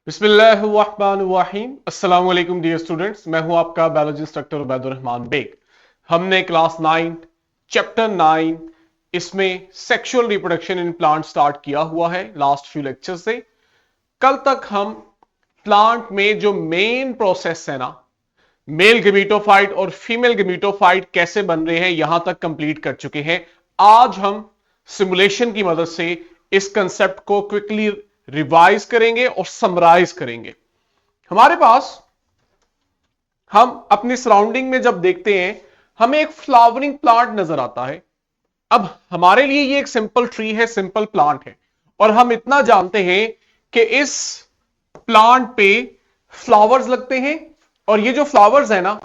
बिस्मिल्लाहिर्रहमानिर्रहीम। अस्सलाम वालेकुम डियर स्टूडेंट्स, मैं हूं आपका बायोलॉजी इंस्ट्रक्टर उबैदुर रहमान बेग। हमने क्लास 9 चैप्टर 9 इसमें sexual reproduction in plant start किया हुआ है लास्ट फ्यू लेक्चर से। कल तक हम प्लांट में जो मेन प्रोसेस है ना, मेल गेमीटोफाइट और फीमेल गेमीटोफाइट कैसे बन रहे हैं यहां तक कंप्लीट कर चुके हैं। आज हम सिमुलेशन की मदद से इस कंसेप्ट को क्विकली रिवाइज करेंगे और समराइज करेंगे। हमारे पास हम अपनी सराउंडिंग में जब देखते हैं हमें एक फ्लावरिंग प्लांट नजर आता है। अब हमारे लिए ये एक सिंपल ट्री है, सिंपल प्लांट है, और हम इतना जानते हैं कि इस प्लांट पे फ्लावर्स लगते हैं और ये जो फ्लावर्स है ना,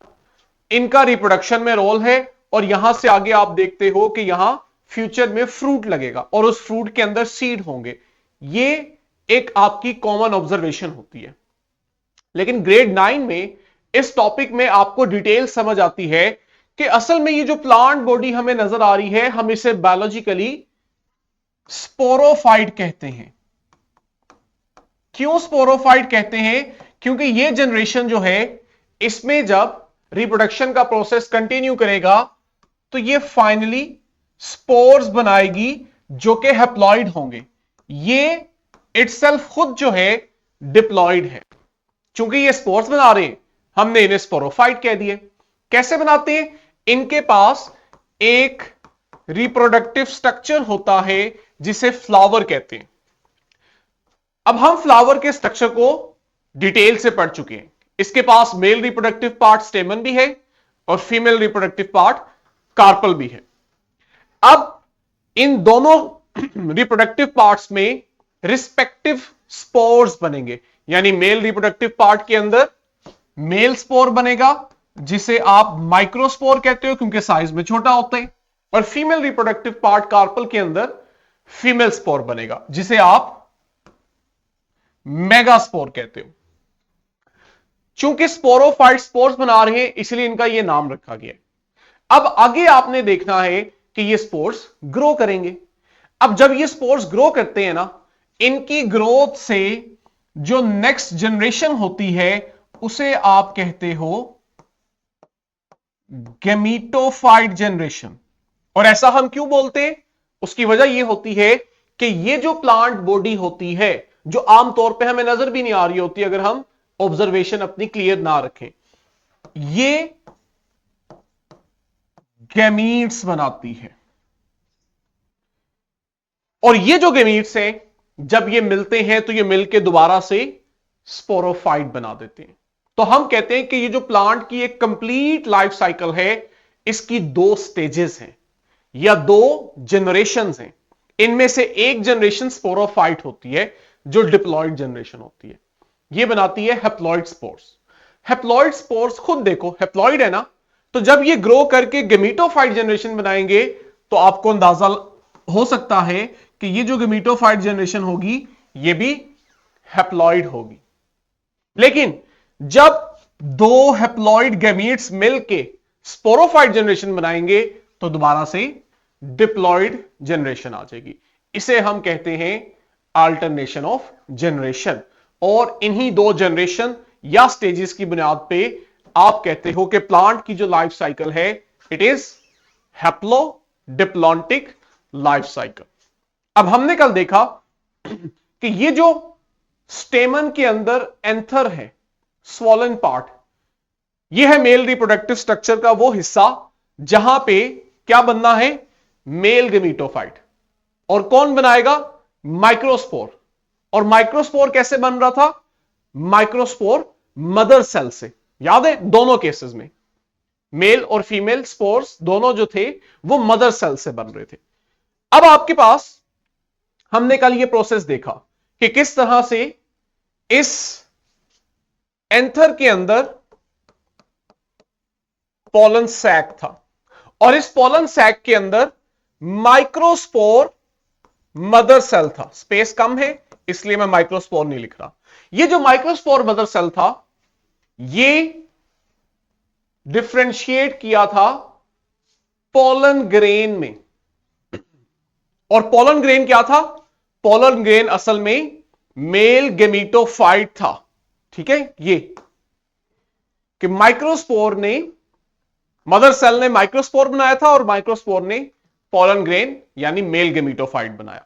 इनका रिप्रोडक्शन में रोल है। और यहां से आगे आप देखते हो कि यहां फ्यूचर में फ्रूट लगेगा और उस फ्रूट के अंदर सीड होंगे। ये एक आपकी कॉमन ऑब्जर्वेशन होती है। लेकिन ग्रेड 9 में इस टॉपिक में आपको डिटेल समझ आती है कि असल में ये जो प्लांट बॉडी हमें नजर आ रही है, हम इसे बायोलॉजिकली स्पोरोफाइट कहते हैं। क्यों स्पोरोफाइट कहते हैं? क्योंकि ये जनरेशन जो है, इसमें जब रिप्रोडक्शन का प्रोसेस कंटिन्यू करेगा तो ये फाइनली स्पोर्स बनाएगी जो कि हैप्लॉइड होंगे। ये इटसेल्फ खुद जो है डिप्लॉइड है। चूंकि ये स्पोर्स बना रहे हैं, हमने इन्हें स्पोरोफाइट कह दिए। कैसे बनाते हैं? इनके पास एक रिप्रोडक्टिव स्ट्रक्चर होता है जिसे फ्लावर कहते हैं। अब हम फ्लावर के स्ट्रक्चर को डिटेल से पढ़ चुके हैं। इसके पास मेल रिप्रोडक्टिव पार्ट स्टेमन भी है और फीमेल रिप्रोडक्टिव पार्ट कार्पल भी है। अब इन दोनों रिप्रोडक्टिव पार्ट्स में रिस्पेक्टिव स्पोर्स बनेंगे। यानी मेल रिप्रोडक्टिव पार्ट के अंदर मेल स्पोर बनेगा जिसे आप माइक्रोस्पोर कहते हो क्योंकि साइज में छोटा होता है, और फीमेल रिप्रोडक्टिव पार्ट कार्पल के अंदर फीमेल स्पोर बनेगा जिसे आप मेगास्पोर कहते हो। चूंकि स्पोरोफाइट स्पोर्स बना रहे हैं इसलिए इनका यह नाम रखा गया है। अब आगे आपने देखना है कि ये स्पोर्स ग्रो करेंगे। अब जब ये स्पोर्स ग्रो करते हैं ना, इनकी ग्रोथ से जो नेक्स्ट जनरेशन होती है उसे आप कहते हो गैमीटोफाइट जनरेशन। और ऐसा हम क्यों बोलते हैं? उसकी वजह यह होती है कि ये जो प्लांट बॉडी होती है, जो आमतौर पे हमें नजर भी नहीं आ रही होती अगर हम ऑब्जर्वेशन अपनी क्लियर ना रखें, ये गैमीट्स बनाती है। और ये जो गैमीट्स हैं, जब ये मिलते हैं तो ये मिलके दोबारा से स्पोरोफाइट बना देते हैं। तो हम कहते हैं कि ये जो प्लांट की एक कंप्लीट लाइफ साइकिल है, इसकी दो स्टेजेस हैं या दो जनरेशंस हैं। इनमें से एक जनरेशन स्पोरोफाइट होती है जो डिप्लॉइड जनरेशन होती है। ये बनाती है हैप्लॉइड स्पोर्स। हैप्लॉइड स्पोर्स खुद देखो, हैप्लॉइड है ना, तो जब ये ग्रो करके गैमीटोफाइट जनरेशन बनाएंगे तो आपको अंदाजा हो सकता है कि ये जो गैमीटोफाइट जनरेशन होगी ये भी हैप्लॉइड होगी। लेकिन जब दो हैप्लॉइड गैमीट्स मिलके स्पोरोफाइट जनरेशन बनाएंगे तो दोबारा से डिप्लॉइड जनरेशन आ जाएगी। इसे हम कहते हैं अल्टरनेशन ऑफ जनरेशन। और इन्हीं दो जनरेशन या स्टेजेस की बुनियाद पे आप कहते हो कि प्लांट की जो लाइफ साइकिल है it is haplo diplontic life cycle. अब हमने कल देखा कि ये जो स्टेमन के अंदर एंथर है, स्वॉलन पार्ट, ये है मेल रिप्रोडक्टिव स्ट्रक्चर का वो हिस्सा जहां पे क्या बनना है? Male gametophyte. और कौन बनाएगा? माइक्रोस्पोर। और माइक्रोस्पोर कैसे बन रहा था? माइक्रोस्पोर मदर सेल से। याद है दोनों केसेस में मेल और फीमेल स्पोर्स दोनों जो थे वो मदर सेल से बन रहे थे। अब आपके पास हमने कल ये प्रोसेस देखा कि किस तरह से इस एंथर के अंदर पोलन सैक था और इस पोलन सैक के अंदर माइक्रोस्पोर मदर सेल था। स्पेस कम है इसलिए मैं माइक्रोस्पोर नहीं लिख रहा। ये जो माइक्रोस्पोर मदर सेल था ये डिफ्रेंशिएट किया था पोलन ग्रेन में। और पोलन ग्रेन क्या था? पोलन ग्रेन असल में मेल गेमीटोफाइट था, ठीक है, ये कि माइक्रोस्पोर ने, मदर सेल ने माइक्रोस्पोर बनाया था और माइक्रोस्पोर ने पोलन ग्रेन यानी मेल गेमीटोफाइट बनाया।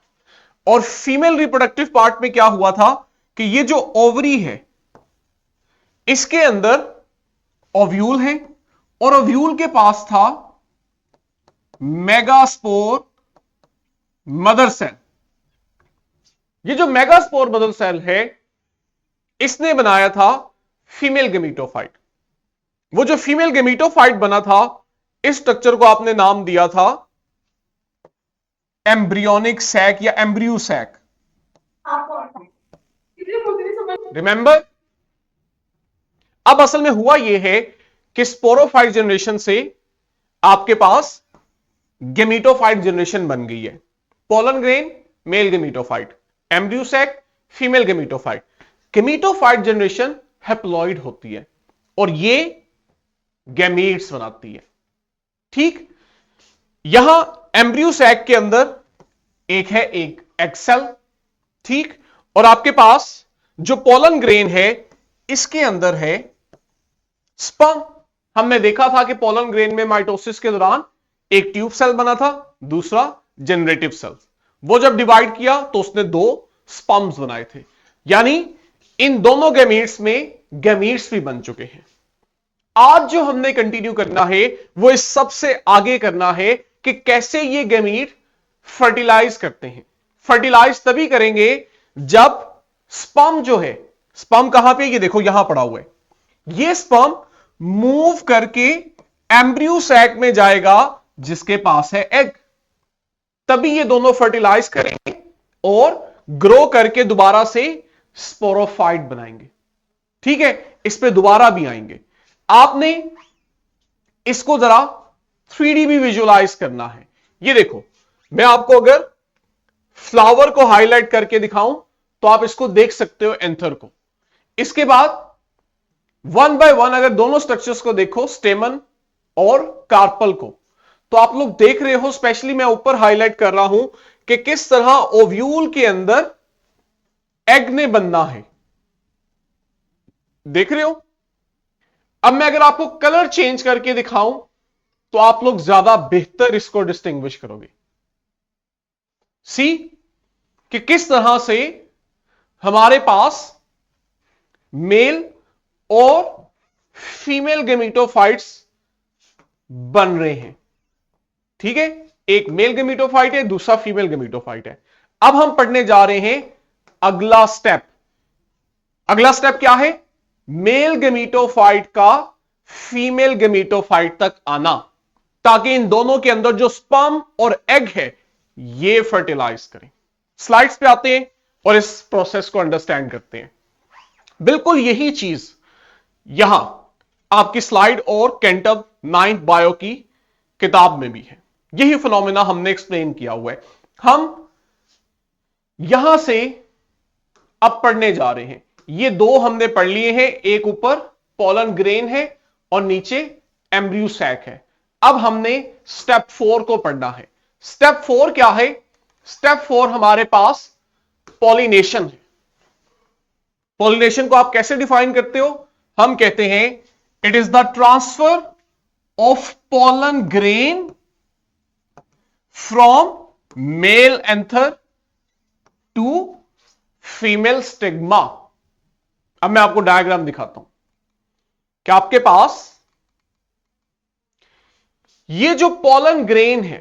और फीमेल रिप्रोडक्टिव पार्ट में क्या हुआ था कि ये जो ओवरी है इसके अंदर ओव्यूल है और ओव्यूल के पास था मेगास्पोर मदर सेल। ये जो मेगास्पोर मदर सेल है इसने बनाया था फीमेल गेमीटोफाइट। वो जो फीमेल गेमीटोफाइट बना था इस स्ट्रक्चर को आपने नाम दिया था एम्ब्रियोनिक सैक या एम्ब्रियो सैक। रिमेंबर, अब असल में हुआ यह है कि स्पोरोफाइट जनरेशन से आपके पास गेमीटोफाइट जनरेशन बन गई है। Pollen grain male gametophyte, embryo sac female gametophyte. Gametophyte generation haploid होती है और ये गैमीट्स बनाती है। ठीक, यहां एम्ब्रियो सैक के अंदर एक है एक एग सेल, ठीक, और आपके पास जो पोलन ग्रेन है इसके अंदर है स्पर्म। हमने देखा था कि पोलन ग्रेन में माइटोसिस के दौरान एक ट्यूब सेल बना था, दूसरा जनरेटिव सेल। वो जब डिवाइड किया तो उसने दो स्पर्म्स बनाए थे, यानी इन दोनों गैमीट्स में गैमीट्स भी बन चुके हैं। आज जो हमने कंटिन्यू करना है वो इस सबसे आगे करना है कि कैसे ये गैमीट फर्टिलाइज करते हैं। फर्टिलाइज तभी करेंगे जब स्पर्म जो है, स्पर्म कहां पे, ये देखो यहां पड़ा हुआ है, ये स्पर्म मूव करके एम्ब्रियो सैक में जाएगा जिसके पास है एग, तभी ये दोनों फर्टिलाइज करेंगे और ग्रो करके दोबारा से स्पोरोफाइट बनाएंगे। ठीक है, इस पे दोबारा भी आएंगे। आपने इसको जरा 3D भी विजुअलाइज करना है। ये देखो, मैं आपको अगर फ्लावर को हाईलाइट करके दिखाऊं तो आप इसको देख सकते हो, एंथर को। इसके बाद वन बाय वन अगर दोनों स्ट्रक्चर्स को देखो, स्टेमन और कार्पल को, तो आप लोग देख रहे हो, स्पेशली मैं ऊपर हाईलाइट कर रहा हूं कि किस तरह ओव्यूल के अंदर एग ने बनना है। देख रहे हो? अब मैं अगर आपको कलर चेंज करके दिखाऊं तो आप लोग ज्यादा बेहतर इसको डिस्टिंग्विश करोगे। सी कि किस तरह से हमारे पास मेल और फीमेल गेमीटोफाइट्स बन रहे हैं। ठीक है, एक मेल गेमीटोफाइट है, दूसरा फीमेल गेमीटोफाइट है। अब हम पढ़ने जा रहे हैं अगला स्टेप। अगला स्टेप क्या है? मेल गेमीटोफाइट का फीमेल गेमीटोफाइट तक आना, ताकि इन दोनों के अंदर जो स्पर्म और एग है ये फर्टिलाइज करें। स्लाइड्स पे आते हैं और इस प्रोसेस को अंडरस्टैंड करते हैं। बिल्कुल यही चीज यहां आपकी स्लाइड और कैंटब 9th बायो की किताब में भी है। यही फिनोमेना हमने एक्सप्लेन किया हुआ है। हम यहां से अब पढ़ने जा रहे हैं। ये दो हमने पढ़ लिए हैं, एक ऊपर पोलन ग्रेन है और नीचे एम्ब्रियो सैक है। अब हमने स्टेप 4 को पढ़ना है। स्टेप 4 क्या है? स्टेप 4 हमारे पास पॉलिनेशन है। पॉलिनेशन को आप कैसे डिफाइन करते हो? हम कहते हैं it is the transfer of pollen grain from male anther to female stigma. अब मैं आपको डायग्राम दिखाता हूं कि आपके पास ये जो पोलन ग्रेन है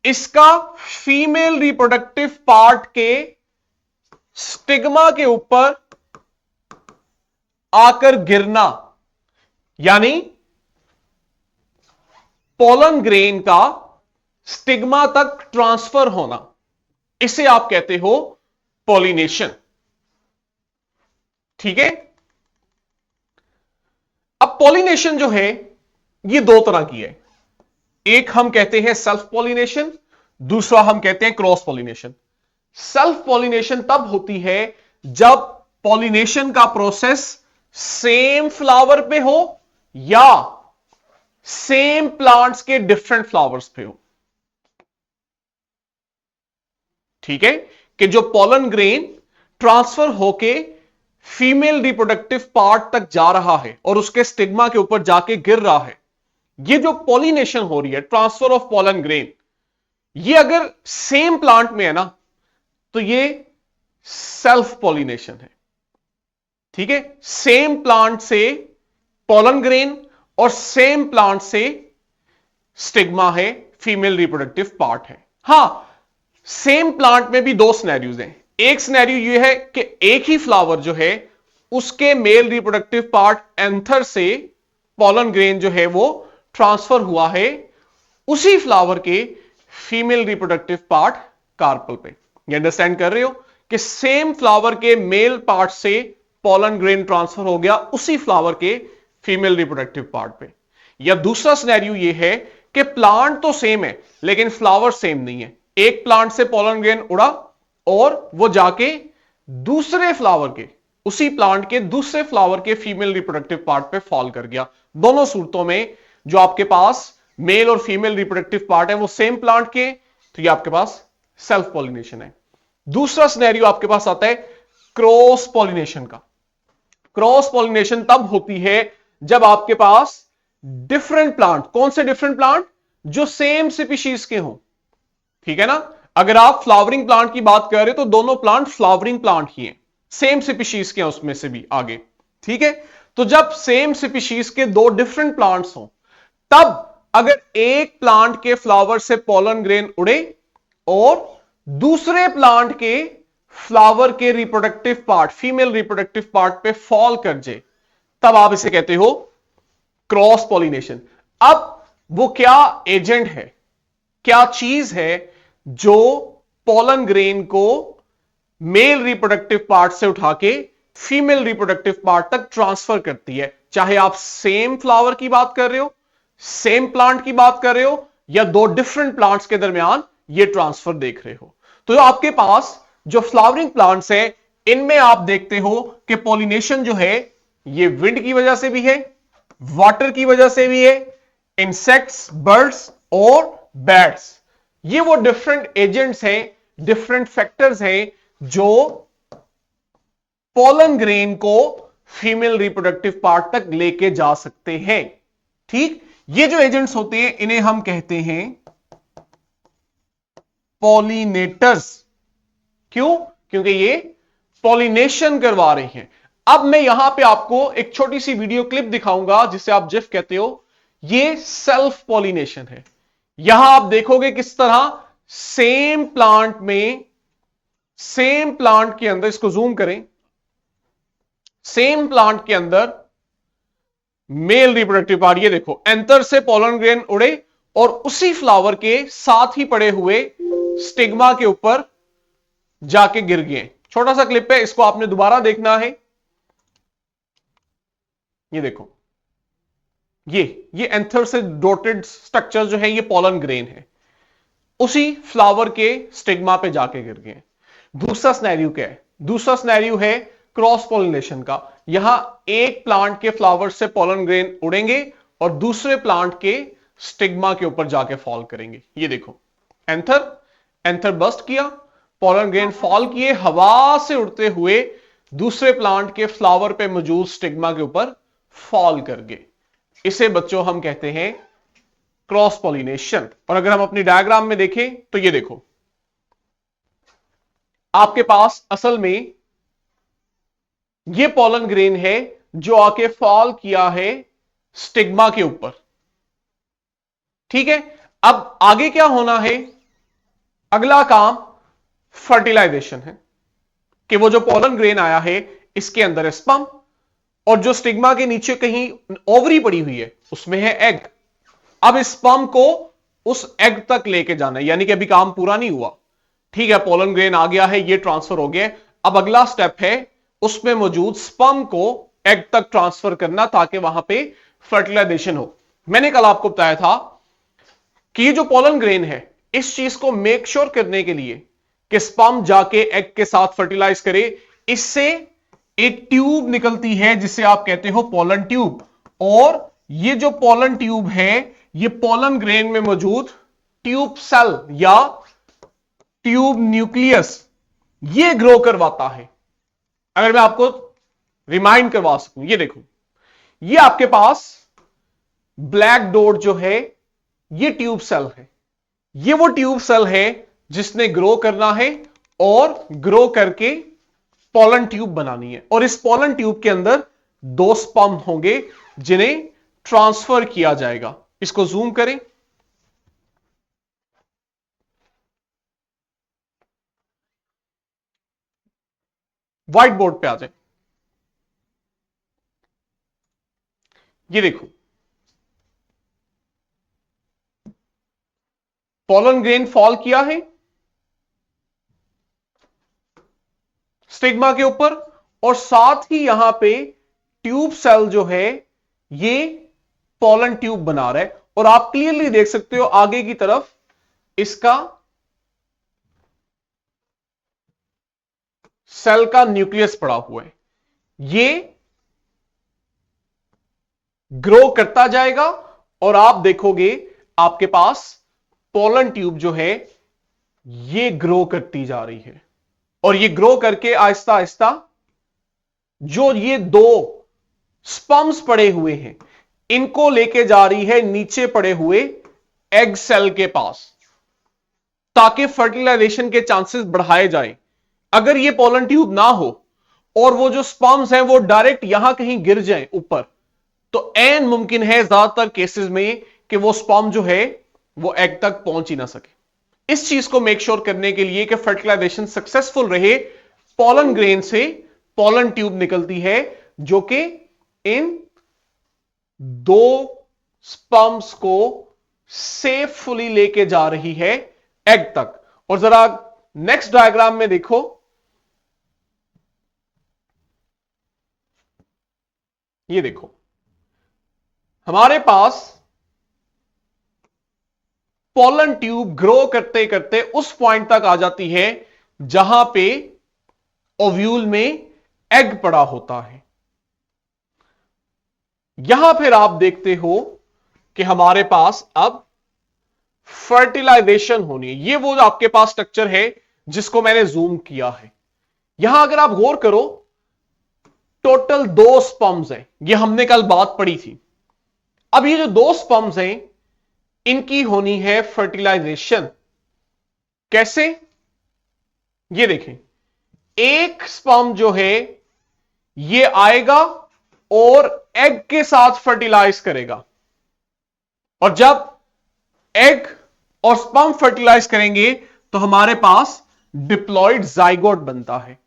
इसका फीमेल रिप्रोडक्टिव पार्ट के स्टिग्मा के ऊपर आकर गिरना, यानी पोलन ग्रेन का स्टिग्मा तक ट्रांसफर होना, इसे आप कहते हो पॉलिनेशन। ठीक है, अब पॉलिनेशन जो है ये दो तरह की है। एक हम कहते हैं सेल्फ पॉलिनेशन, दूसरा हम कहते हैं क्रॉस पॉलिनेशन। सेल्फ पॉलिनेशन तब होती है जब पॉलिनेशन का प्रोसेस सेम फ्लावर पे हो या सेम प्लांट्स के डिफरेंट फ्लावर्स पे हो। ठीक है, कि जो पोलन ग्रेन ट्रांसफर होके फीमेल रिप्रोडक्टिव पार्ट तक जा रहा है और उसके स्टिग्मा के ऊपर जाके गिर रहा है, ये जो पॉलिनेशन हो रही है, ट्रांसफर ऑफ पॉलन ग्रेन, ये अगर सेम प्लांट में है ना तो ये सेल्फ पॉलिनेशन है। ठीक है, सेम प्लांट से पॉलन ग्रेन और सेम प्लांट से स्टिग्मा है, फीमेल रिप्रोडक्टिव पार्ट है। हां, सेम प्लांट में भी दो सिनेरियोज हैं। एक सिनेरियो ये है कि एक ही फ्लावर जो है उसके मेल रिप्रोडक्टिव पार्ट एंथर से पॉलन ग्रेन जो है वो ट्रांसफर हुआ है उसी फ्लावर के फीमेल रिप्रोडक्टिव पार्ट कार्पल पे। ये अंडरस्टैंड कर रहे हो कि सेम फ्लावर के मेल पार्ट से पॉलन ग्रेन ट्रांसफर हो गया उसी फ्लावर के फीमेल रिप्रोडक्टिव पार्ट पे। या दूसरा सिनेरियो ये है कि प्लांट तो सेम है लेकिन फ्लावर सेम नहीं है। एक प्लांट से पॉलन ग्रेन उड़ा और वो जाके दूसरे फ्लावर के, उसी प्लांट के दूसरे फ्लावर के फीमेल रिप्रोडक्टिव पार्ट पे फॉल कर गया। दोनों सूरतों में जो आपके पास मेल और फीमेल रिप्रोडक्टिव पार्ट है वो सेम प्लांट के, तो ये आपके पास सेल्फ पॉलिनेशन है। दूसरा सिनेरियो आपके पास आता है क्रॉस पॉलिनेशन का। क्रॉस पॉलिनेशन तब होती है जब आपके पास डिफरेंट प्लांट, कौन से डिफरेंट प्लांट, जो सेम स्पीशीज के हों। ठीक है ना, अगर आप फ्लावरिंग प्लांट की बात कर रहे हो तो दोनों प्लांट फ्लावरिंग प्लांट ही हैं, सेम स्पीशीज के हैं उसमें से भी आगे। ठीक है, तो जब सेम स्पीशीज के दो डिफरेंट प्लांट्स हों तब अगर एक प्लांट के फ्लावर से पॉलन ग्रेन उड़े और दूसरे प्लांट के फ्लावर के reproductive part, female reproductive part पे फॉल कर जाए, तब आप इसे कहते हो क्रॉस पॉलिनेशन। अब वो क्या एजेंट है, क्या चीज है जो पॉलन ग्रेन को मेल रिप्रोडक्टिव पार्ट से उठा के फीमेल रिप्रोडक्टिव पार्ट तक ट्रांसफर करती है, चाहे आप सेम फ्लावर की बात कर रहे हो, सेम प्लांट की बात कर रहे हो, या दो डिफरेंट प्लांट्स के दरमियान ये ट्रांसफर देख रहे हो। तो आपके पास जो फ्लावरिंग प्लांट्स है इनमें आप देखते हो कि पॉलिनेशन जो है ये विंड की वजह से भी है, वाटर की वजह से भी है, इंसेक्ट्स, बर्ड्स और बैट्स, ये वो डिफरेंट एजेंट्स हैं, डिफरेंट फैक्टर्स हैं जो पॉलन ग्रेन को फीमेल रिप्रोडक्टिव पार्ट तक लेके जा सकते हैं। ठीक, ये जो एजेंट्स होते हैं इन्हें हम कहते हैं पॉलिनेटर्स। क्यों? क्योंकि ये पॉलिनेशन करवा रहे हैं। अब मैं यहां पे आपको एक छोटी सी वीडियो क्लिप दिखाऊंगा जिसे आप जिफ कहते हो, ये सेल्फ पॉलिनेशन है। यहां आप देखोगे किस तरह सेम प्लांट में, सेम प्लांट के अंदर, इसको जूम करें, सेम प्लांट के अंदर मेल रिप्रोडक्टिव पार्ट, ये देखो एंथर से पॉलन ग्रेन उड़े और उसी फ्लावर के साथ ही पड़े हुए स्टिग्मा के ऊपर जाके गिर गए। छोटा सा क्लिप है, इसको आपने दोबारा देखना है। ये देखो, ये एंथर से डॉटेड स्ट्रक्चर जो है ये पॉलन ग्रेन है, उसी फ्लावर के स्टिग्मा पे जाके गिर गए। दूसरा सिनेरियो क्या है? दूसरा सिनेरियो है क्रॉस पॉलिनेशन का। यहां एक प्लांट के फ्लावर से पॉलन ग्रेन उड़ेंगे और दूसरे प्लांट के स्टिग्मा के ऊपर जाके फॉल करेंगे। ये देखो, एंथर बस्ट किया, पॉलन ग्रेन फॉल किए, हवा से उड़ते हुए दूसरे प्लांट के फ्लावर पे मौजूद स्टिग्मा के ऊपर फॉल कर गए। इसे बच्चों हम कहते हैं क्रॉस पॉलिनेशन। और अगर हम अपनी डायग्राम में देखें तो ये देखो, आपके पास असल में ये पॉलन ग्रेन है जो आके फॉल किया है स्टिग्मा के ऊपर। ठीक है, अब आगे क्या होना है? अगला काम फर्टिलाइजेशन है कि वो जो पॉलन ग्रेन आया है इसके अंदर है स्पर्म, और जो स्टिग्मा के नीचे कहीं ओवरी पड़ी हुई है उसमें है एग। अब इस स्पर्म को उस एग तक लेके जाना है, यानी कि अभी काम पूरा नहीं हुआ। ठीक है, पॉलन ग्रेन आ गया है, ये ट्रांसफर हो गया। अब अगला स्टेप है उसमें मौजूद स्पर्म को एग तक ट्रांसफर करना ताकि वहां पे फर्टिलाइजेशन हो। मैंने कल आपको बताया था कि ये जो पॉलन ग्रेन है इस चीज को मेक श्योर करने के लिए कि स्पर्म जाके एग के साथ फर्टिलाइज करे, इससे एक ट्यूब निकलती है जिसे आप कहते हो पॉलन ट्यूब। और ये जो पॉलन ट्यूब है ये पॉलन ग्रेन में मौजूद ट्यूब सेल या ट्यूब न्यूक्लियस ये ग्रो करवाता है। अगर मैं आपको रिमाइंड करवा सकूं, ये देखो, ये आपके पास ब्लैक डॉट जो है ये ट्यूब सेल है। ये वो ट्यूब सेल है जिसने ग्रो करना है और ग्रो करके पोलन ट्यूब बनानी है, और इस पोलन ट्यूब के अंदर दो स्पर्म होंगे जिन्हें ट्रांसफर किया जाएगा। इसको जूम करें, व्हाइट बोर्ड पे आ जाए। ये देखो, पोलन ग्रेन फॉल किया है स्टिग्मा के ऊपर, और साथ ही यहां पे ट्यूब सेल जो है ये पोलन ट्यूब बना रहा है, और आप क्लियरली देख सकते हो आगे की तरफ इसका सेल का न्यूक्लियस पड़ा हुआ है। ये ग्रो करता जाएगा और आप देखोगे आपके पास पोलन ट्यूब जो है ये ग्रो करती जा रही है, और ये ग्रो करके आहिस्ता आहिस्ता जो ये दो स्पर्म्स पड़े हुए हैं इनको लेके जा रही है नीचे पड़े हुए एग सेल के पास, ताकि फर्टिलाइजेशन के चांसेस बढ़ाए जाएं। अगर ये पोलन ट्यूब ना हो और वो जो स्पर्म्स हैं वो डायरेक्ट यहां कहीं गिर जाएं ऊपर, तो एन मुमकिन है ज्यादातर केसेस में कि वो स्पर्म जो है वो एग तक पहुंच ही ना सके। इस चीज को मेक श्योर करने के लिए कि फर्टिलाइजेशन सक्सेसफुल रहे, पोलन ग्रेन से पोलन ट्यूब निकलती है जो कि इन दो स्पर्म्स को सेफुली लेके जा रही है एग तक। और जरा नेक्स्ट डायग्राम में देखो, ये देखो हमारे पास पोलन ट्यूब ग्रो करते करते उस पॉइंट तक आ जाती है जहां पे ओव्यूल में एग पड़ा होता है। यहां फिर आप देखते हो कि हमारे पास अब फर्टिलाइजेशन होनी है। ये वो आपके पास स्ट्रक्चर है जिसको मैंने जूम किया है। यहां अगर आप गौर करो, टोटल दो स्पर्म्स हैं, ये हमने कल बात पढ़ी थी। अब ये जो दो स्पर्म्स हैं इनकी होनी है फर्टिलाइजेशन। कैसे? ये देखें, एक स्पर्म जो है ये आएगा और एग के साथ फर्टिलाइज करेगा, और जब एग और स्पर्म फर्टिलाइज करेंगे तो हमारे पास डिप्लॉयड जाइगोट बनता है।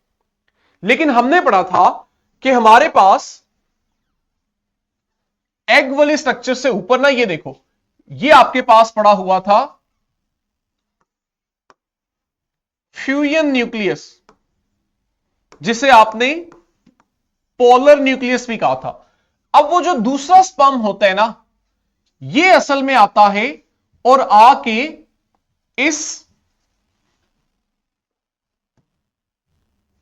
लेकिन हमने पढ़ा था कि हमारे पास एग वाले स्ट्रक्चर से ऊपर ना, ये देखो, ये आपके पास पड़ा हुआ था फ्यूजन न्यूक्लियस, जिसे आपने पोलर न्यूक्लियस भी कहा था। अब वो जो दूसरा स्पर्म होता है ना, ये असल में आता है और आके इस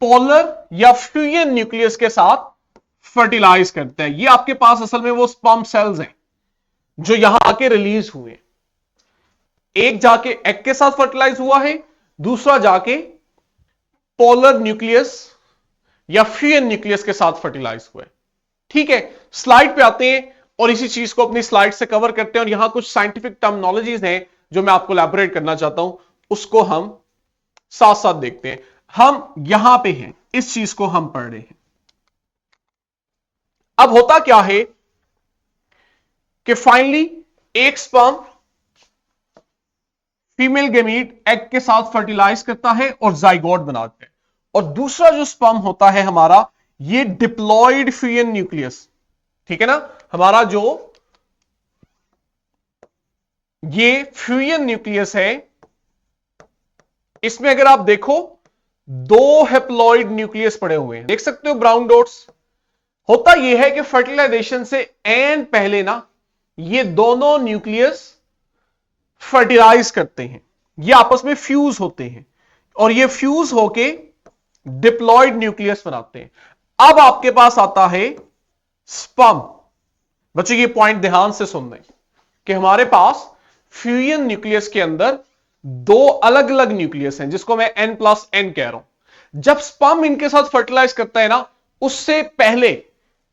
पोलर या फ्यूजन न्यूक्लियस के साथ फर्टिलाइज करता है। ये आपके पास असल में वो स्पर्म सेल्स हैं जो यहां आके रिलीज हुए। एक जाके एग के साथ फर्टिलाइज हुआ है, दूसरा जाके पोलर न्यूक्लियस या फ्यूजन न्यूक्लियस के साथ फर्टिलाइज हुआ है। ठीक है, स्लाइड पे आते हैं और इसी चीज को अपनी स्लाइड से कवर करते हैं, और यहां कुछ साइंटिफिक टर्मिनोलॉजीज हैं जो मैं आपको एलैबोरेट करना चाहता हूं, उसको हम साथ साथ देखते हैं। हम यहां पे हैं, इस चीज को हम पढ़ रहे हैं। अब होता क्या है कि फाइनली एक स्पर्म फीमेल गेमीट एग के साथ फर्टिलाइज करता है और जाइगोट बनाता है, और दूसरा जो स्पर्म होता है हमारा, ये डिप्लॉयड फ्यूजन न्यूक्लियस, ठीक है ना, हमारा जो ये फ्यूजन न्यूक्लियस है, इसमें अगर आप देखो दो हेप्लॉइड न्यूक्लियस पड़े हुए हैं, देख सकते हो ब्राउन डॉट्स। होता यह है कि फर्टिलाइजेशन से एन पहले ना ये दोनों न्यूक्लियस फर्टिलाइज करते हैं, ये आपस में फ्यूज होते हैं, और ये फ्यूज होके डिप्लॉयड न्यूक्लियस बनाते हैं। अब आपके पास आता है स्पर्म। बच्चों ये पॉइंट ध्यान से सुन लें कि हमारे पास फ्यूजन न्यूक्लियस के अंदर दो अलग अलग न्यूक्लियस हैं, जिसको मैं n+n कह रहा हूं। जब स्पर्म इनके साथ फर्टिलाइज करता है ना, उससे पहले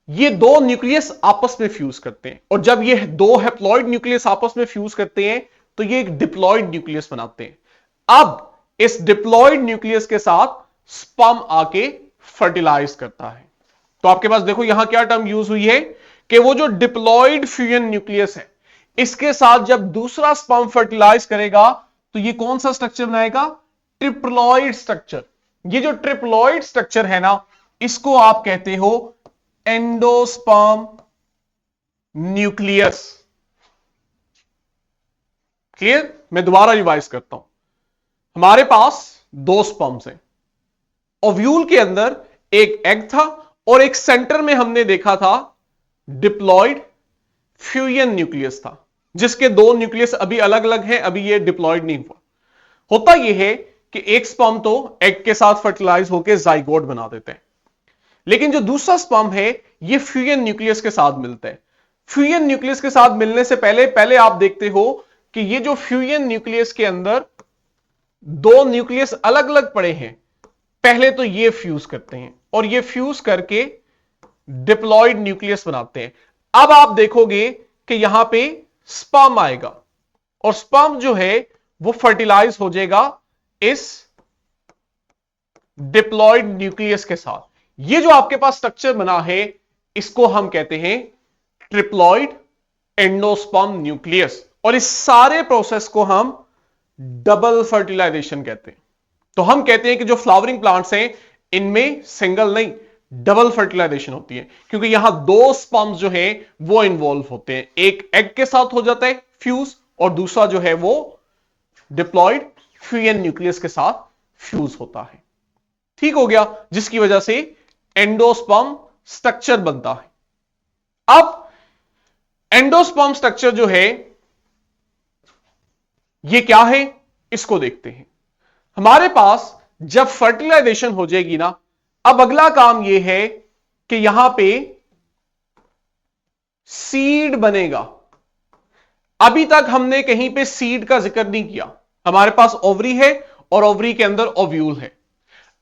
ये दो न्यूक्लियस आपस में फ्यूज करते हैं, और जब ये दो हैप्लॉइड न्यूक्लियस आपस में फ्यूज करते हैं तो ये एक डिप्लॉइड न्यूक्लियस बनाते हैं। अब इस डिप्लॉइड न्यूक्लियस के साथ स्पर्म आके फर्टिलाइज करता है। तो आपके पास देखो यहां क्या टर्म यूज हुई है कि वो जो डिप्लॉइड फ्यूजन न्यूक्लियस है, इसके साथ जब दूसरा स्पर्म फर्टिलाइज करेगा तो ये कौन सा स्ट्रक्चर बनाएगा? Triploid structure. ये जो ट्रिप्लॉइड स्ट्रक्चर है ना, इसको आप कहते हो एंडोस्पर्म न्यूक्लियस। क्लियर? मैं दोबारा रिवाइज करता हूं। हमारे पास दो स्पर्म्स हैं, ओव्यूल के अंदर एक एग था और एक सेंटर में हमने देखा था डिप्लॉइड फ्यूजन न्यूक्लियस था, जिसके दो न्यूक्लियस अभी अलग अलग हैं, अभी ये डिप्लॉइड नहीं हुआ। होता यह है कि एक स्पर्म तो एग के साथ फर्टिलाइज होकर जाइगोट बना देते हैं, लेकिन जो दूसरा स्पर्म है ये फ्यूजन न्यूक्लियस के साथ मिलता है। फ्यूजन न्यूक्लियस के साथ मिलने से पहले आप देखते हो कि ये जो फ्यूजन न्यूक्लियस के अंदर दो न्यूक्लियस अलग अलग पड़े हैं, पहले तो ये फ्यूज करते हैं और ये फ्यूज करके डिप्लॉइड न्यूक्लियस बनाते हैं। अब आप देखोगे कि यहां पे स्पर्म आएगा और स्पर्म जो है वो फर्टिलाइज हो जाएगा इस डिप्लॉइड न्यूक्लियस के साथ। ये जो आपके पास स्ट्रक्चर बना है, इसको हम कहते हैं ट्रिप्लॉइड एंडोस्पर्म न्यूक्लियस, और इस सारे प्रोसेस को हम डबल फर्टिलाइजेशन कहते हैं। तो हम कहते हैं कि जो फ्लावरिंग प्लांट्स हैं इनमें सिंगल नहीं डबल फर्टिलाइजेशन होती है, क्योंकि यहां दो स्पर्म्स जो हैं वो इन्वॉल्व होते हैं। एक एग के साथ हो जाता है फ्यूज और दूसरा जो है वो डिप्लॉइड फ्यूजन न्यूक्लियस के साथ फ्यूज होता है। ठीक हो गया, जिसकी वजह से एंडोस्पर्म स्ट्रक्चर बनता है। अब एंडोस्पर्म स्ट्रक्चर जो है ये क्या है, इसको देखते हैं। हमारे पास जब फर्टिलाइजेशन हो जाएगी ना, अब अगला काम यह है कि यहां पे सीड बनेगा। अभी तक हमने कहीं पे सीड का जिक्र नहीं किया। हमारे पास ओवरी है और ओवरी के अंदर ओव्यूल है।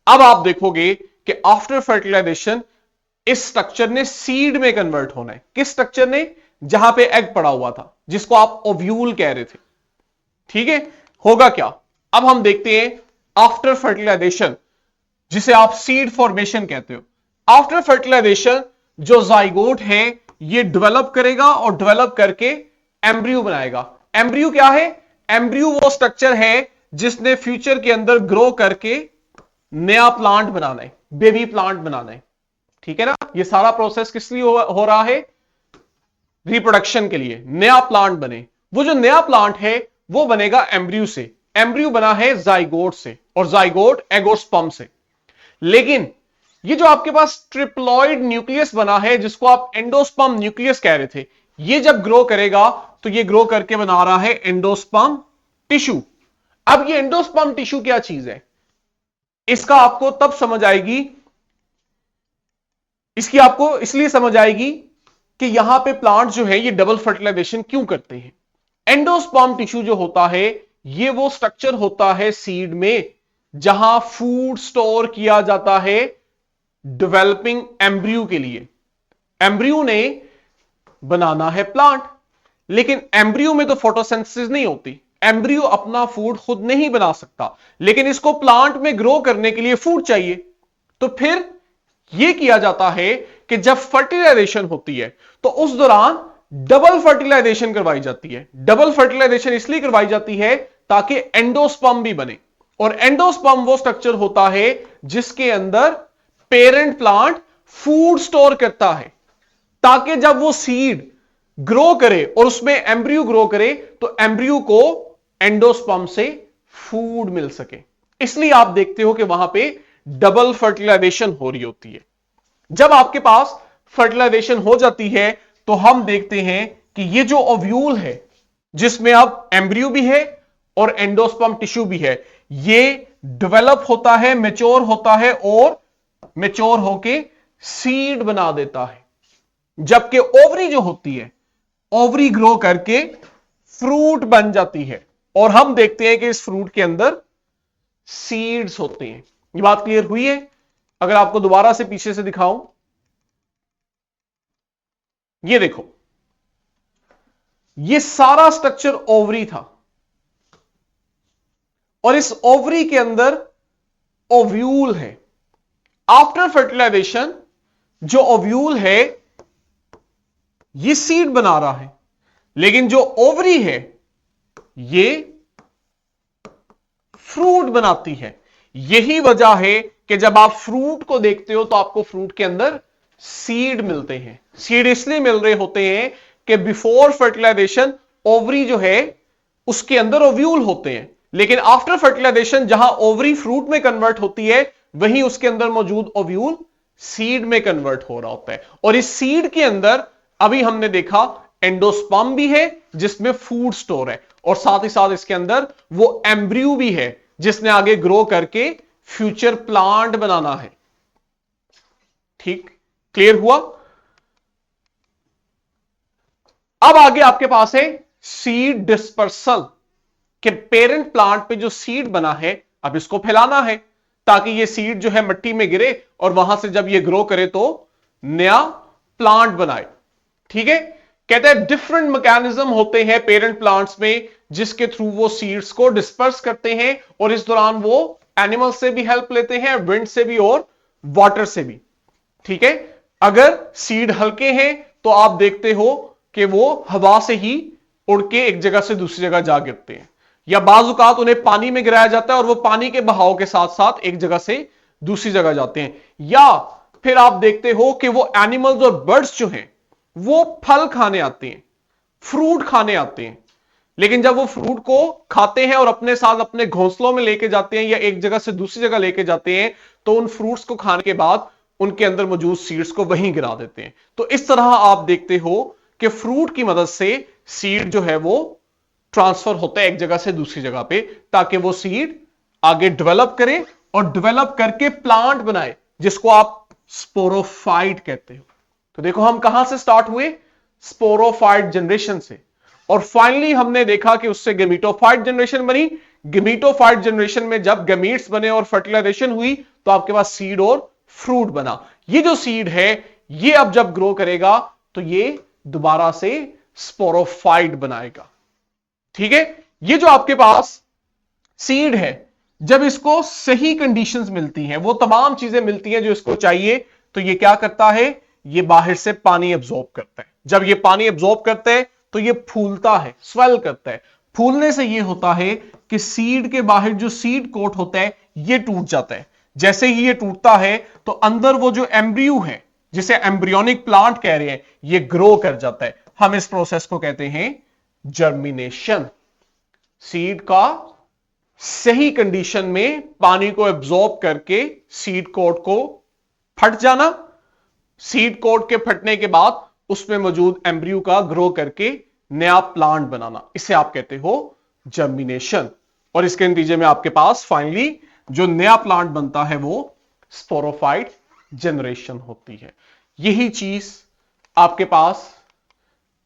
अब आप देखोगे कि आफ्टर फर्टिलाइजेशन इस स्ट्रक्चर ने सीड में कन्वर्ट होना है। किस स्ट्रक्चर ने? जहां पे एग पड़ा हुआ था, जिसको आप ओव्यूल कह रहे थे। ठीक है, होगा क्या? अब हम देखते हैं आफ्टर फर्टिलाइजेशन, जिसे आप सीड फॉर्मेशन कहते हो। आफ्टर फर्टिलाइजेशन जो जाइगोट है ये डेवलप करेगा और डेवलप करके एम्ब्रियो बनाएगा। एम्ब्रियो क्या है? एम्ब्रियो वो स्ट्रक्चर है जिसने फ्यूचर के अंदर ग्रो करके नया प्लांट बनाना है, बेबी प्लांट बनाना है। ठीक है ना? ये सारा प्रोसेस किस लिए हो रहा है? रिप्रोडक्शन के लिए, नया प्लांट बने। वो जो नया प्लांट है वो बनेगा एम्ब्रियो से। एम्ब्रियो बना है जाइगोट से और जाइगोट एगोस्पर्म से। लेकिन ये जो आपके पास ट्रिप्लॉइड न्यूक्लियस बना है, जिसको आप एंडोस्पर्म न्यूक्लियस कह रहे थे, ये जब ग्रो करेगा तो ये ग्रो करके बना रहा है एंडोस्पर्म टिश्यू। अब ये एंडोस्पर्म टिश्यू क्या चीज है, इसका आपको तब समझ आएगी, इसकी आपको इसलिए समझ आएगी कि यहां पे प्लांट जो है ये डबल फर्टिलाइजेशन क्यों करते हैं। एंडोस्पर्म टिश्यू जो होता है ये वो स्ट्रक्चर होता है सीड में जहां फूड स्टोर किया जाता है डेवलपिंग एम्ब्रियो के लिए। एम्ब्रियो ने बनाना है प्लांट, लेकिन एम्ब्रियो में तो फोटोसिंथेसिस नहीं होती। एम्ब्रियो अपना फूड खुद नहीं बना सकता, लेकिन इसको प्लांट में ग्रो करने के लिए फूड चाहिए। तो फिर यह किया जाता है कि जब फर्टिलाइजेशन होती है तो उस दौरान डबल फर्टिलाइजेशन करवाई जाती है। डबल फर्टिलाइजेशन इसलिए करवाई जाती है ताकि एंडोस्पर्म भी बने, और एंडोस्पर्म वो स्ट्रक्चर होता है जिसके अंदर पेरेंट प्लांट फूड स्टोर करता है, ताकि जब वो सीड ग्रो करे और उसमें एम्ब्रियो ग्रो करे तो एम्ब्रियो को एंडोस्पर्म से फूड मिल सके। इसलिए आप देखते हो कि वहां पे डबल फर्टिलाइजेशन हो रही होती है। जब आपके पास फर्टिलाइजेशन हो जाती है तो हम देखते हैं कि ये जो ओव्यूल है, जिसमें अब एम्ब्रियो भी है और एंडोस्पर्म टिश्यू भी है, ये डेवलप होता है, मैच्योर होता है और मैच्योर होके सीड बना देता है। जबकि ओवरी जो होती है, ओवरी ग्रो करके फ्रूट बन जाती है और हम देखते हैं कि इस फ्रूट के अंदर सीड्स होते हैं। ये बात क्लियर हुई है? अगर आपको दोबारा से पीछे से दिखाऊं, ये देखो, ये सारा स्ट्रक्चर ओवरी था और इस ओवरी के अंदर ओव्यूल है। आफ्टर फर्टिलाइजेशन जो ओव्यूल है ये सीड बना रहा है, लेकिन जो ओवरी है ये फ्रूट बनाती है। यही वजह है कि जब आप फ्रूट को देखते हो तो आपको फ्रूट के अंदर सीड मिलते हैं। सीड इसलिए मिल रहे होते हैं कि बिफोर फर्टिलाइजेशन ओवरी जो है उसके अंदर ओव्यूल होते हैं, लेकिन आफ्टर फर्टिलाइजेशन जहां ओवरी फ्रूट में कन्वर्ट होती है वहीं उसके अंदर मौजूद ओव्यूल सीड में कन्वर्ट हो रहा होता है। और इस सीड के अंदर अभी हमने देखा एंडोस्पर्म भी है जिसमें फूड स्टोर है, और साथ ही साथ इसके अंदर वो एम्ब्रियो भी है जिसने आगे ग्रो करके फ्यूचर प्लांट बनाना है। ठीक, क्लियर हुआ? अब आगे आपके पास है सीड डिस्पर्सल, कि पेरेंट प्लांट पे जो सीड बना है अब इसको फैलाना है ताकि ये सीड जो है मिट्टी में गिरे और वहां से जब ये ग्रो करे तो नया प्लांट बनाए। ठीक है, कहते हैं डिफरेंट मैकेनिज्म होते हैं पेरेंट प्लांट्स में जिसके थ्रू वो सीड्स को डिस्पर्स करते हैं, और इस दौरान वो एनिमल से भी हेल्प लेते हैं, विंड से भी और वाटर से भी। ठीक है, अगर सीड हल्के हैं तो आप देखते हो कि वो हवा से ही उड़ के एक जगह से दूसरी जगह जा गिरते हैं, या बाजुकात उन्हें पानी में गिराया जाता है और वो पानी के बहाव के साथ साथ एक जगह से दूसरी जगह जाते हैं। या फिर आप देखते हो कि वो एनिमल्स और बर्ड्स जो हैं वो फल खाने आते हैं, फ्रूट खाने आते हैं, लेकिन जब वो फ्रूट को खाते हैं और अपने साथ अपने घोंसलों में लेके जाते हैं या एक जगह से दूसरी जगह लेके जाते हैं तो उन फ्रूट्स को खाने के बाद उनके अंदर मौजूद सीड्स को वहीं गिरा देते हैं। तो इस तरह आप देखते हो कि फ्रूट की मदद से सीड जो है वो ट्रांसफर होता है एक जगह से दूसरी जगह पे, ताकि वो सीड आगे डेवलप करे और डेवलप करके प्लांट बनाए जिसको आप स्पोरोफाइट कहते हो। तो देखो हम कहां से स्टार्ट हुए, स्पोरोफाइट जनरेशन से, और फाइनली हमने देखा कि उससे गेमीटोफाइट जनरेशन बनी। गेमीटोफाइट जनरेशन में जब गैमीट्स बने और फर्टिलाइजेशन हुई तो आपके पास सीड और फ्रूट बना। ये जो सीड है ये अब जब ग्रो करेगा तो ये दोबारा से स्पोरोफाइट बनाएगा। ठीक है, ये जो आपके पास सीड है जब इसको सही कंडीशंस मिलती हैं, वो तमाम चीजें मिलती हैं जो इसको चाहिए, तो ये क्या करता है, ये बाहर से पानी एब्जॉर्ब करता है। जब ये पानी एब्जॉर्ब करता है तो ये फूलता है, स्वेल करता है। फूलने से ये होता है कि सीड के बाहर जो सीड कोट होता है ये टूट जाता है। जैसे ही ये टूटता है तो अंदर वो जो एम्ब्रियो है जिसे एम्ब्रियोनिक प्लांट कह रहे हैं ये ग्रो कर जाता है। हम इस प्रोसेस को कहते हैं जर्मिनेशन। सीड का सही कंडीशन में पानी को एब्जॉर्ब करके सीड कोट को फट जाना, सीड कोट के फटने के बाद उसमें मौजूद एम्ब्रियो का ग्रो करके नया प्लांट बनाना, इसे आप कहते हो जर्मिनेशन। और इसके नतीजे में आपके पास फाइनली जो नया प्लांट बनता है वो स्पोरोफाइट जनरेशन होती है। यही चीज आपके पास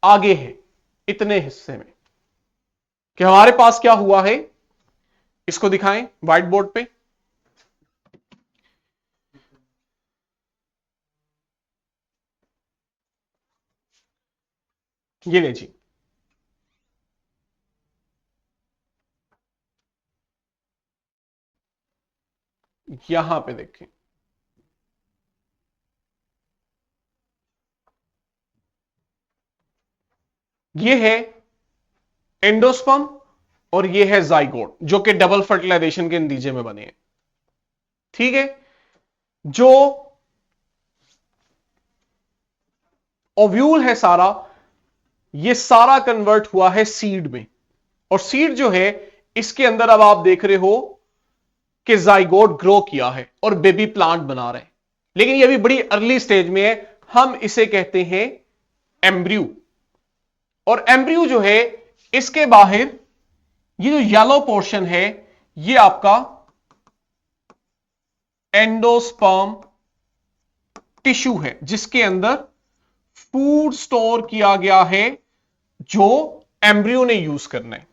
आगे है इतने हिस्से में कि हमारे पास क्या हुआ है, इसको दिखाएं व्हाइट बोर्ड पे। ये ले जी, यहां पे देखें, ये है एंडोस्पर्म और ये है जाइगोट जो कि डबल फर्टिलाइजेशन के नतीजे में बने हैं। ठीक है, जो ओव्यूल है सारा, ये सारा कन्वर्ट हुआ है सीड में, और सीड जो है इसके अंदर अब आप देख रहे हो कि जाइगोट ग्रो किया है और बेबी प्लांट बना रहे हैं, लेकिन ये भी बड़ी अर्ली स्टेज में है। हम इसे कहते हैं एम्ब्रियो। और एम्ब्रियो जो है इसके बाहर ये जो येलो पोर्शन है ये आपका एंडोस्पर्म टिश्यू है जिसके अंदर फूड स्टोर किया गया है जो एम्ब्रियो ने यूज करना है।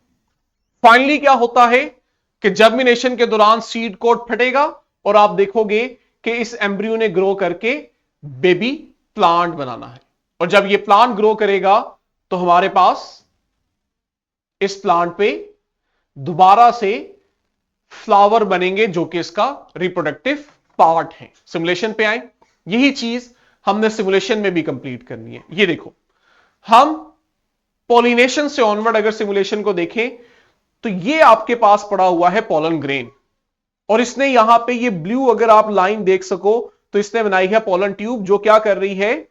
फाइनली क्या होता है कि जर्मिनेशन के दौरान सीड कोट फटेगा और आप देखोगे कि इस एम्ब्रियो ने ग्रो करके बेबी प्लांट बनाना है। और जब ये प्लांट ग्रो करेगा तो हमारे पास इस प्लांट पे दोबारा से फ्लावर बनेंगे जो कि इसका रिप्रोडक्टिव पार्ट है। सिमुलेशन पे आए, यही चीज हमने सिमुलेशन में भी कंप्लीट करनी है। ये देखो, हम पॉलिनेशन से ऑनवर्ड अगर सिमुलेशन को देखें तो ये आपके पास पड़ा हुआ है पोलन ग्रेन, और इसने यहां पे ये ब्लू अगर आप लाइन देख सको तो इसने बनाई है पोलन ट्यूब, जो क्या कर रही है,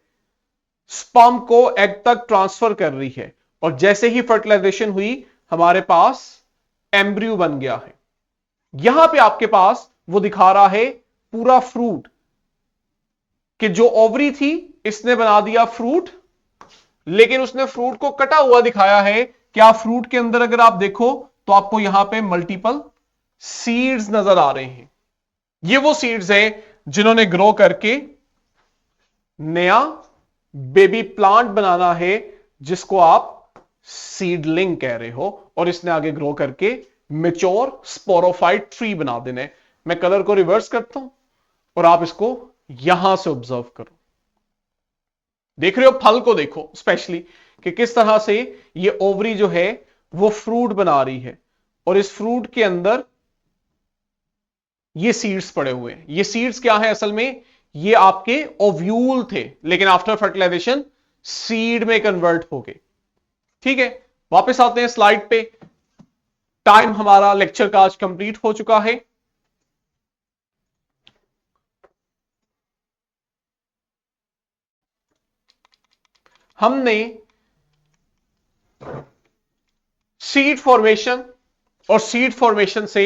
स्पर्म को एग तक ट्रांसफर कर रही है। और जैसे ही फर्टिलाइजेशन हुई हमारे पास एम्ब्रियो बन गया है। यहां पे आपके पास वो दिखा रहा है पूरा फ्रूट, कि जो ओवरी थी इसने बना दिया फ्रूट, लेकिन उसने फ्रूट को कटा हुआ दिखाया है। क्या फ्रूट के अंदर अगर आप देखो तो आपको यहां पे मल्टीपल सीड्स नजर आ रहे हैं। ये वो सीड्स हैं जिन्होंने ग्रो करके नया बेबी प्लांट बनाना है, जिसको आप सीडलिंग कह रहे हो, और इसने आगे ग्रो करके मेच्योर स्पोरोफाइट ट्री बना देना है। मैं कलर को रिवर्स करता हूं और आप इसको यहां से ऑब्जर्व करो। देख रहे हो, फल को देखो स्पेशली कि किस तरह से ये ओवरी जो है वो फ्रूट बना रही है, और इस फ्रूट के अंदर ये सीड्स पड़े हुए हैं। ये सीड्स क्या है असल में, ये आपके ओव्यूल थे, लेकिन आफ्टर फर्टिलाइजेशन सीड में कन्वर्ट हो गए। ठीक है, वापस आते हैं स्लाइड पे। टाइम हमारा लेक्चर का आज कंप्लीट हो चुका है। हमने सीड फॉर्मेशन और सीड फॉर्मेशन से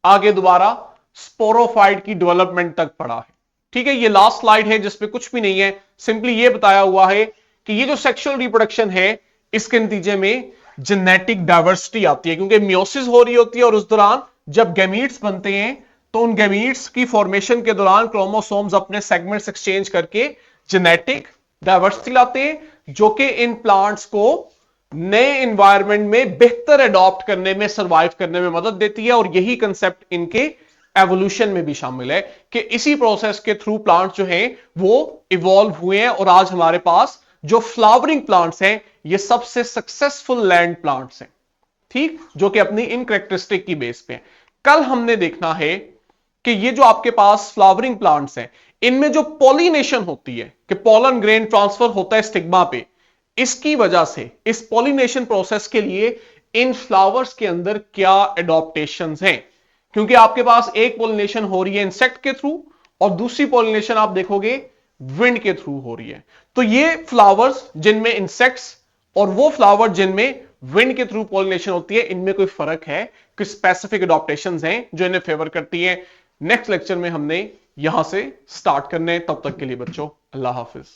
आगे दोबारा स्पोरोफाइट की डेवलपमेंट तक पढ़ा है। ठीक है, ये लास्ट स्लाइड है जिसपे कुछ भी नहीं है, सिंपली ये बताया हुआ है कि ये जो सेक्सुअल रिप्रोडक्शन है इसके नतीजे में जेनेटिक डाइवर्सिटी आती है, क्योंकि मियोसिस हो रही होती है, और उस दौरान जब गैमीट्स बनते हैं तो उन गैमीट्स की फॉर्मेशन के दौरान क्रोमोसोम्स अपने सेगमेंट्स एक्सचेंज करके जेनेटिक डाइवर्सिटी लाते हैं, जो कि इन प्लांट्स को नए एनवायरनमेंट में बेहतर अडॉप्ट करने में, सर्वाइव करने में मदद देती है। और यही कंसेप्ट इनके एवोल्यूशन में भी शामिल है कि इसी प्रोसेस के थ्रू प्लांट्स जो हैं वो इवॉल्व हुए हैं, और आज हमारे पास जो फ्लावरिंग प्लांट्स हैं ये सबसे सक्सेसफुल लैंड प्लांट्स हैं। ठीक, जो कि अपनी इन कैरेक्टरिस्टिक की बेस पे हैं। कल हमने देखना है कि ये जो आपके पास फ्लावरिंग प्लांट्स हैं इनमें जो पॉलिनेशन होती है, कि पॉलन ग्रेन ट्रांसफर होता है स्टिग्मा पे, इसकी वजह से इस पॉलिनेशन प्रोसेस के लिए इन फ्लावर्स के अंदर क्या एडॉप्टेशंस हैं। क्योंकि आपके पास एक पॉलिनेशन हो रही है इंसेक्ट के थ्रू, और दूसरी पॉलिनेशन आप देखोगे विंड के थ्रू हो रही है। तो ये फ्लावर्स जिनमें इंसेक्ट्स और वो फ्लावर जिनमें विंड के थ्रू पॉलिनेशन होती है, इनमें कोई फर्क है, कुछ स्पेसिफिक एडॉप्टेशंस हैं जो इन्हें फेवर करती हैं। नेक्स्ट लेक्चर में हमने यहां से स्टार्ट करने, तब तक के लिए बच्चों अल्लाह हाफिज।